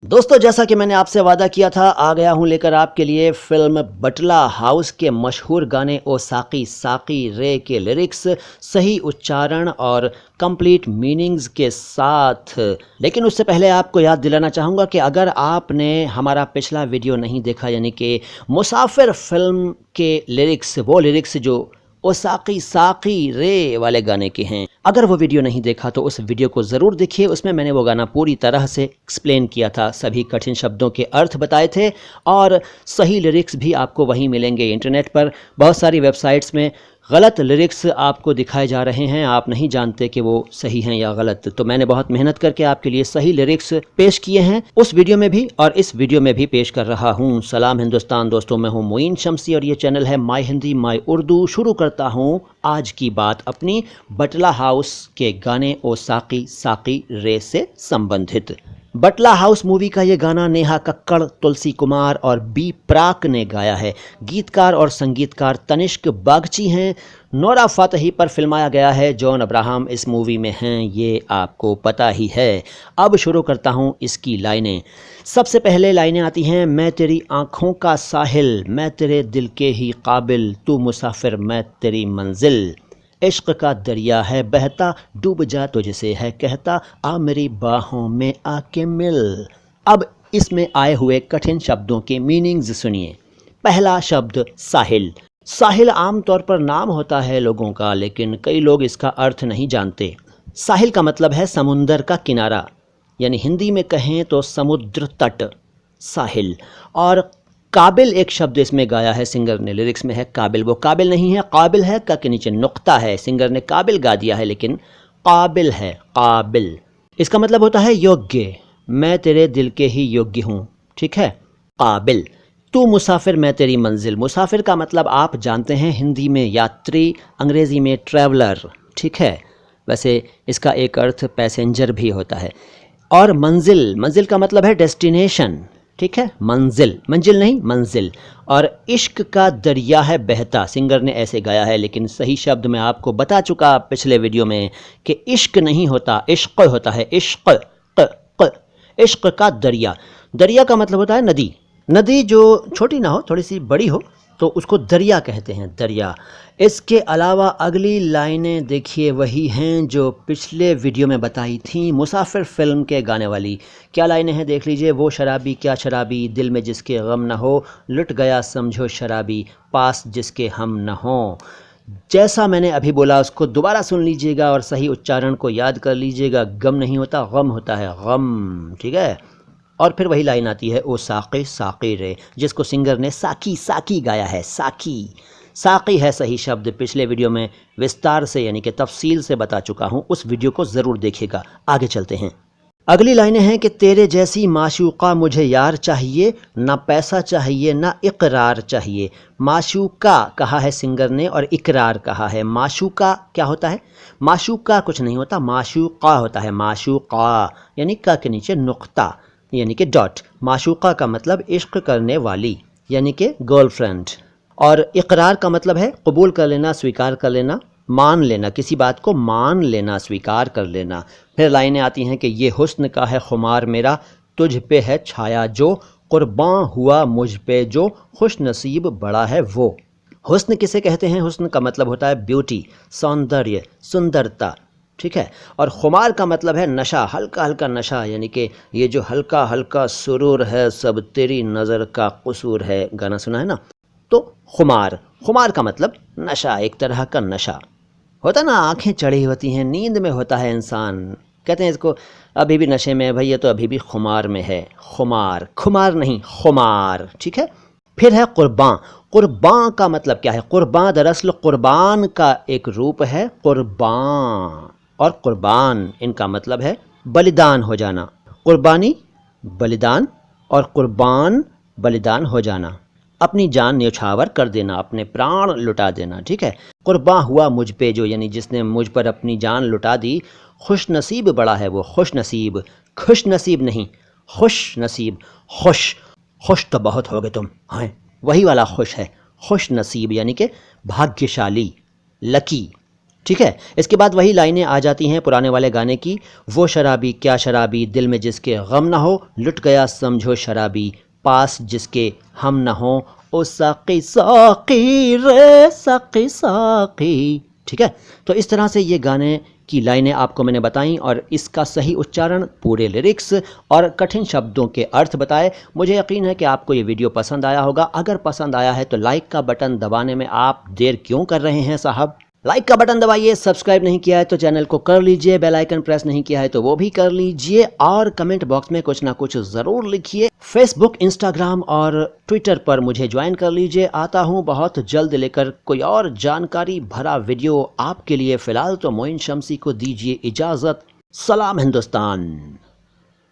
दोस्तों, जैसा कि मैंने आपसे वादा किया था, आ गया हूं लेकर आपके लिए फिल्म बटला हाउस के मशहूर गाने ओ साकी साकी रे के लिरिक्स, सही उच्चारण और कंप्लीट मीनिंग्स के साथ। लेकिन उससे पहले आपको याद दिलाना चाहूँगा कि अगर आपने हमारा पिछला वीडियो नहीं देखा, यानी कि मुसाफिर फिल्म के लिरिक्स, वो लिरिक्स जो ओ साकी साकी रे वाले गाने के हैं, अगर वो वीडियो नहीं देखा तो उस वीडियो को ज़रूर देखिए। उसमें मैंने वो गाना पूरी तरह से एक्सप्लेन किया था, सभी कठिन शब्दों के अर्थ बताए थे और सही लिरिक्स भी आपको वहीं मिलेंगे। इंटरनेट पर बहुत सारी वेबसाइट्स में गलत लिरिक्स आपको दिखाए जा रहे हैं, आप नहीं जानते कि वो सही हैं या गलत। तो मैंने बहुत मेहनत करके आपके लिए सही लिरिक्स पेश किए हैं, उस वीडियो में भी और इस वीडियो में भी पेश कर रहा हूँ। सलाम हिंदुस्तान दोस्तों, मैं हूँ मोइन शम्सी और ये चैनल है माई हिंदी माई उर्दू। शुरू करता हूँ आज की बात अपनी बटला हाउस के गाने ओ साकी साकी रे से संबंधित। बटला हाउस मूवी का ये गाना नेहा कक्कड़, तुलसी कुमार और बी प्राक ने गाया है। गीतकार और संगीतकार तनिष्क बागची हैं। नोरा फातही पर फिल्माया गया है। जॉन अब्राहम इस मूवी में हैं, ये आपको पता ही है। अब शुरू करता हूँ इसकी लाइनें। सबसे पहले लाइनें आती हैं, मैं तेरी आँखों का साहिल, मैं तेरे दिल के ही काबिल, तू मुसाफिर मैं तेरी मंजिल। इश्क का दरिया है बहता, डूब जा तुझसे है कहता, आ मेरी बाहों में आके मिल। अब इसमें आए हुए कठिन शब्दों के मीनिंग्स सुनिए। पहला शब्द साहिल। साहिल आमतौर पर नाम होता है लोगों का, लेकिन कई लोग इसका अर्थ नहीं जानते। साहिल का मतलब है समुंदर का किनारा, यानी हिंदी में कहें तो समुद्र तट, साहिल। और काबिल एक शब्द इसमें गाया है सिंगर ने, लिरिक्स में है काबिल। वो काबिल नहीं है, काबिल है, का के नीचे नुक्ता है। सिंगर ने काबिल गा दिया है लेकिन काबिल है, काबिल। इसका मतलब होता है योग्य, मैं तेरे दिल के ही योग्य हूँ, ठीक है, काबिल। तू मुसाफिर मैं तेरी मंजिल। मुसाफिर का मतलब आप जानते हैं, हिंदी में यात्री, अंग्रेज़ी में ट्रैवलर, ठीक है। वैसे इसका एक अर्थ पैसेंजर भी होता है। और मंजिल, मंजिल का मतलब है डेस्टिनेशन, ठीक है, मंजिल, मंजिल नहीं मंजिल। और इश्क का दरिया है बहता, सिंगर ने ऐसे गाया है, लेकिन सही शब्द मैं आपको बता चुका पिछले वीडियो में कि इश्क नहीं होता, इश्क होता है, इश्क क, क। इश्क का दरिया, दरिया का मतलब होता है नदी। नदी जो छोटी ना हो, थोड़ी सी बड़ी हो तो उसको दरिया कहते हैं, दरिया। इसके अलावा अगली लाइनें देखिए, वही हैं जो पिछले वीडियो में बताई थी, मुसाफिर फिल्म के गाने वाली। क्या लाइनें हैं देख लीजिए। वो शराबी क्या शराबी, दिल में जिसके गम न हो, लुट गया समझो शराबी, पास जिसके हम न हो। जैसा मैंने अभी बोला उसको दोबारा सुन लीजिएगा और सही उच्चारण को याद कर लीजिएगा। गम नहीं होता, गम होता है, गम, ठीक है। और फिर वही लाइन आती है, ओ साकी साकी रे, जिसको सिंगर ने साकी साकी गाया है, साकी। साकी है सही शब्द, पिछले वीडियो में विस्तार से यानी कि तफसील से बता चुका हूँ, उस वीडियो को ज़रूर देखिएगा। आगे चलते हैं। अगली लाइनें हैं कि तेरे जैसी माशूका मुझे यार चाहिए, ना पैसा चाहिए ना इकरार चाहिए। माशूका कहा है सिंगर ने और इकरार कहा है। माशूका क्या होता है? माशूका कुछ नहीं होता, माशूका होता है, माशूका यानी का के नीचे नुक्ता यानी कि डॉट। माशूका का मतलब इश्क करने वाली यानी कि गर्लफ्रेंड। और इकरार का मतलब है कबूल कर लेना, स्वीकार कर लेना, मान लेना, किसी बात को मान लेना, स्वीकार कर लेना। फिर लाइनें आती हैं कि ये हुस्न का है खुमार मेरा, तुझ पे है छाया जो, कुर्बान हुआ मुझ पे जो, खुश नसीब बड़ा है वो। हुस्न किसे कहते हैं? हुस्न का मतलब होता है ब्यूटी, सौंदर्य, सुंदरता, ठीक है। और खुमार का मतलब है नशा, हल्का हल्का नशा, यानी कि ये जो हल्का हल्का सुरूर है सब तेरी नज़र का कसूर है, गाना सुना है ना। तो खुमार, खुमार का मतलब नशा, एक तरह का नशा होता ना, आंखें चढ़ी होती हैं, नींद में होता है इंसान, कहते हैं इसको अभी भी नशे में है भैया, तो अभी भी खुमार में है। खुमार, खुमार नहीं, खुमार, ठीक है। फिर है कुर्बान। कुर्बान का मतलब क्या है? कुर्बान दरअसल कुर्बान का एक रूप है, कुर्बान और कुर्बान इनका मतलब है बलिदान हो जाना। कुर्बानी बलिदान और कुर्बान बलिदान हो जाना, अपनी जान न्यौछावर कर देना, अपने प्राण लुटा देना, ठीक है। कुर्बान हुआ मुझ पे जो, यानी जिसने मुझ पर अपनी जान लुटा दी, खुश नसीब बड़ा है वो, खुश नसीब, खुश नसीब नहीं, खुश नसीब, खुश, खुश तो बहुत हो गए तुम, हाँ वही वाला खुश है, खुश नसीब यानी कि भाग्यशाली, लकी, ठीक है। इसके बाद वही लाइनें आ जाती हैं पुराने वाले गाने की, वो शराबी क्या शराबी दिल में जिसके गम ना हो, लुट गया समझो शराबी पास जिसके हम ना हो, ओ साकी साकी रे साकी साकी। ठीक है, तो इस तरह से ये गाने की लाइनें आपको मैंने बताई और इसका सही उच्चारण, पूरे लिरिक्स और कठिन शब्दों के अर्थ बताए। मुझे यकीन है कि आपको ये वीडियो पसंद आया होगा। अगर पसंद आया है तो लाइक का बटन दबाने में आप देर क्यों कर रहे हैं साहब? लाइक का बटन दबाइए, सब्सक्राइब नहीं किया है तो चैनल को कर लीजिए, बेल आइकन प्रेस नहीं किया है तो वो भी कर लीजिए और कमेंट बॉक्स में कुछ ना कुछ ज़रूर लिखिए। फेसबुक, इंस्टाग्राम और ट्विटर पर मुझे ज्वाइन कर लीजिए। आता हूँ बहुत जल्द लेकर कोई और जानकारी भरा वीडियो आपके लिए। फ़िलहाल तो मोइन शम्सी को दीजिए इजाज़त। सलाम हिंदुस्तान।